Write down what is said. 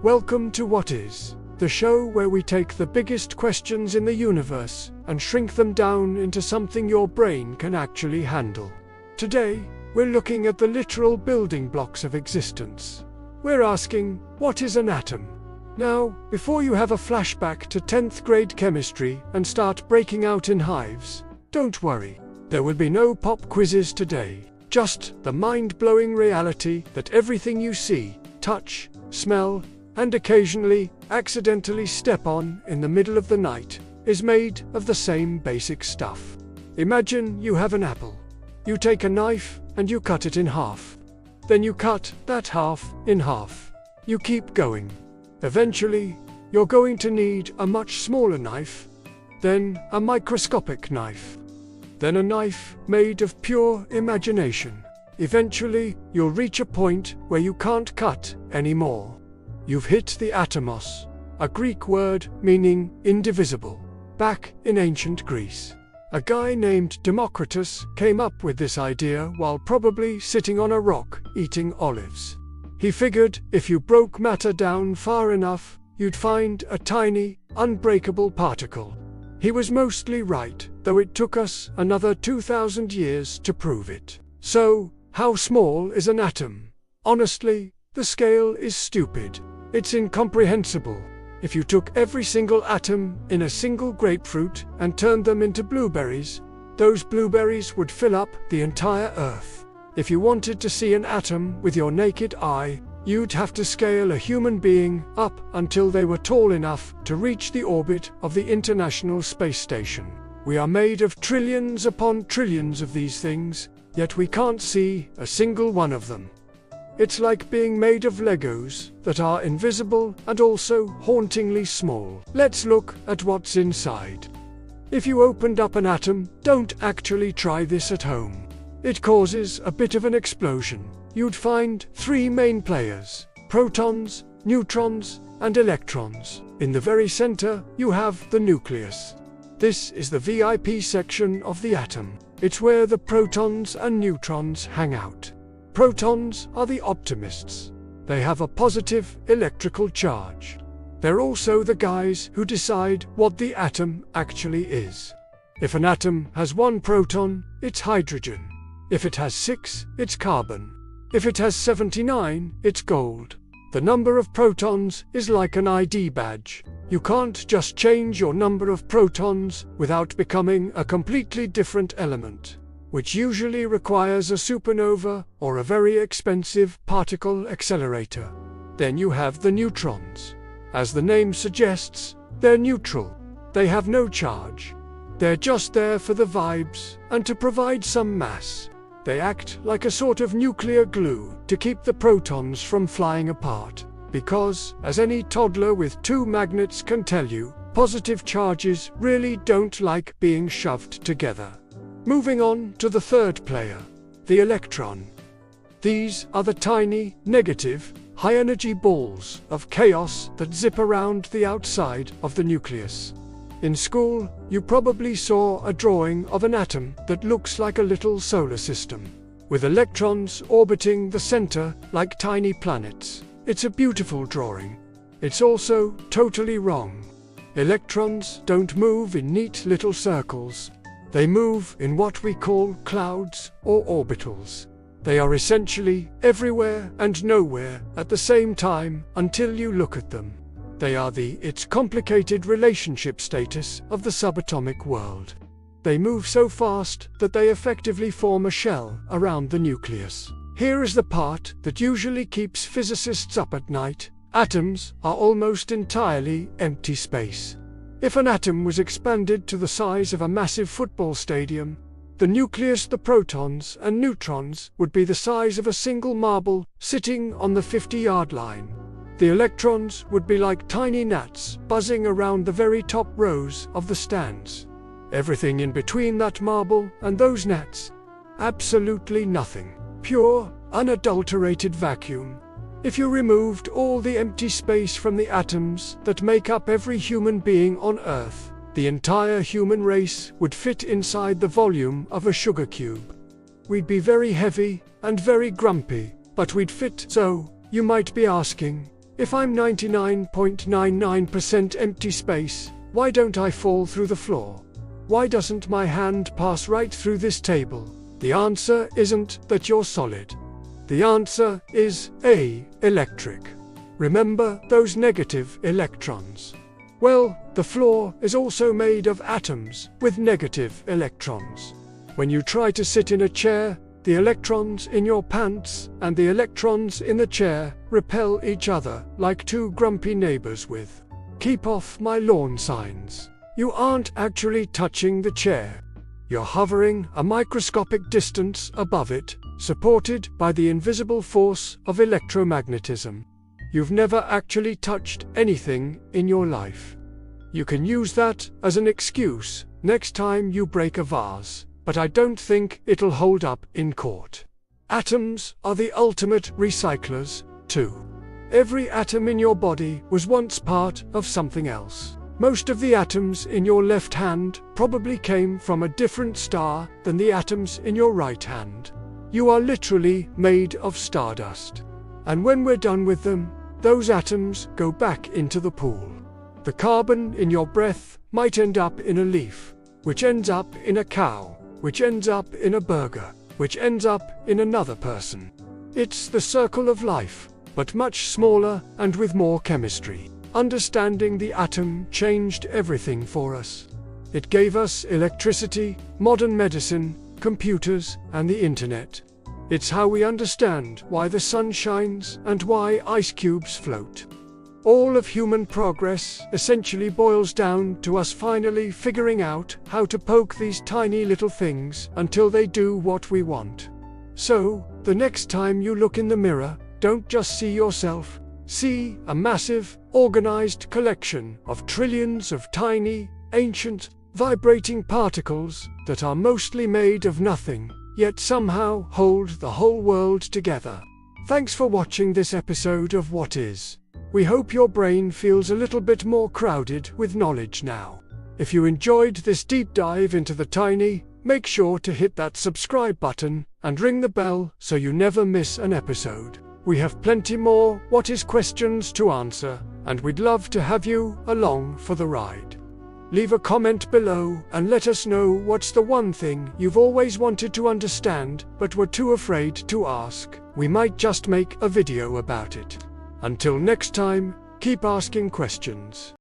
Welcome to What Is, the show where we take the biggest questions in the universe and shrink them down into something your brain can actually handle. Today, we're looking at the literal building blocks of existence. We're asking, what is an atom? Now, before you have a flashback to 10th grade chemistry and start breaking out in hives, don't worry. There will be no pop quizzes today, just the mind-blowing reality that everything you see, touch, smell, and occasionally, accidentally step on in the middle of the night, is made of the same basic stuff. Imagine you have an apple. You take a knife and you cut it in half. Then you cut that half in half. You keep going. Eventually, you're going to need a much smaller knife, then a microscopic knife, then a knife made of pure imagination. Eventually, you'll reach a point where you can't cut anymore. You've hit the atomos, a Greek word meaning indivisible. Back in ancient Greece, a guy named Democritus came up with this idea while probably sitting on a rock eating olives. He figured if you broke matter down far enough, you'd find a tiny, unbreakable particle. He was mostly right, though it took us another 2,000 years to prove it. So, how small is an atom? Honestly, the scale is stupid. It's incomprehensible. If you took every single atom in a single grapefruit and turned them into blueberries, those blueberries would fill up the entire Earth. If you wanted to see an atom with your naked eye, you'd have to scale a human being up until they were tall enough to reach the orbit of the International Space Station. We are made of trillions upon trillions of these things, yet we can't see a single one of them. It's like being made of Legos that are invisible and also hauntingly small. Let's look at what's inside. If you opened up an atom, don't actually try this at home. It causes a bit of an explosion. You'd find three main players: protons, neutrons, and electrons. In the very center, you have the nucleus. This is the VIP section of the atom. It's where the protons and neutrons hang out. Protons are the optimists. They have a positive electrical charge. They're also the guys who decide what the atom actually is. If an atom has one proton, it's hydrogen. If it has 6, it's carbon. If it has 79, it's gold. The number of protons is like an ID badge. You can't just change your number of protons without becoming a completely different element, which usually requires a supernova or a very expensive particle accelerator. Then you have the neutrons. As the name suggests, they're neutral. They have no charge. They're just there for the vibes and to provide some mass. They act like a sort of nuclear glue to keep the protons from flying apart. Because, as any toddler with 2 magnets can tell you, positive charges really don't like being shoved together. Moving on to the third player, the electron. These are the tiny, negative, high-energy balls of chaos that zip around the outside of the nucleus. In school, you probably saw a drawing of an atom that looks like a little solar system, with electrons orbiting the center like tiny planets. It's a beautiful drawing. It's also totally wrong. Electrons don't move in neat little circles. They move in what we call clouds or orbitals. They are essentially everywhere and nowhere at the same time until you look at them. They are its complicated relationship status of the subatomic world. They move so fast that they effectively form a shell around the nucleus. Here is the part that usually keeps physicists up at night. Atoms are almost entirely empty space. If an atom was expanded to the size of a massive football stadium, the nucleus, the protons and neutrons would be the size of a single marble sitting on the 50-yard line. The electrons would be like tiny gnats buzzing around the very top rows of the stands. Everything in between that marble and those gnats? Absolutely nothing. Pure, unadulterated vacuum. If you removed all the empty space from the atoms that make up every human being on Earth, the entire human race would fit inside the volume of a sugar cube. We'd be very heavy and very grumpy, but we'd fit. So, you might be asking, If I'm 99.99% empty space, why don't I fall through the floor? Why doesn't my hand pass right through this table? The answer isn't that you're solid. The answer is A, electric. Remember those negative electrons? Well, the floor is also made of atoms with negative electrons. When you try to sit in a chair, the electrons in your pants and the electrons in the chair repel each other like two grumpy neighbors with "Keep off my lawn" signs. You aren't actually touching the chair. You're hovering a microscopic distance above it, supported by the invisible force of electromagnetism. You've never actually touched anything in your life. You can use that as an excuse next time you break a vase, but I don't think it'll hold up in court. Atoms are the ultimate recyclers, too. Every atom in your body was once part of something else. Most of the atoms in your left hand probably came from a different star than the atoms in your right hand. You are literally made of stardust. And when we're done with them, those atoms go back into the pool. The carbon in your breath might end up in a leaf, which ends up in a cow, which ends up in a burger, which ends up in another person. It's the circle of life, but much smaller and with more chemistry. Understanding the atom changed everything for us. It gave us electricity, modern medicine, computers, and the internet. It's how we understand why the sun shines and why ice cubes float. All of human progress essentially boils down to us finally figuring out how to poke these tiny little things until they do what we want. So, the next time you look in the mirror, don't just see yourself. See a massive, organized collection of trillions of tiny, ancient, vibrating particles that are mostly made of nothing, yet somehow hold the whole world together. Thanks for watching this episode of What Is. We hope your brain feels a little bit more crowded with knowledge now. If you enjoyed this deep dive into the tiny, make sure to hit that subscribe button and ring the bell so you never miss an episode. We have plenty more What Is questions to answer, and we'd love to have you along for the ride. Leave a comment below and let us know what's the one thing you've always wanted to understand but were too afraid to ask. We might just make a video about it. Until next time, keep asking questions.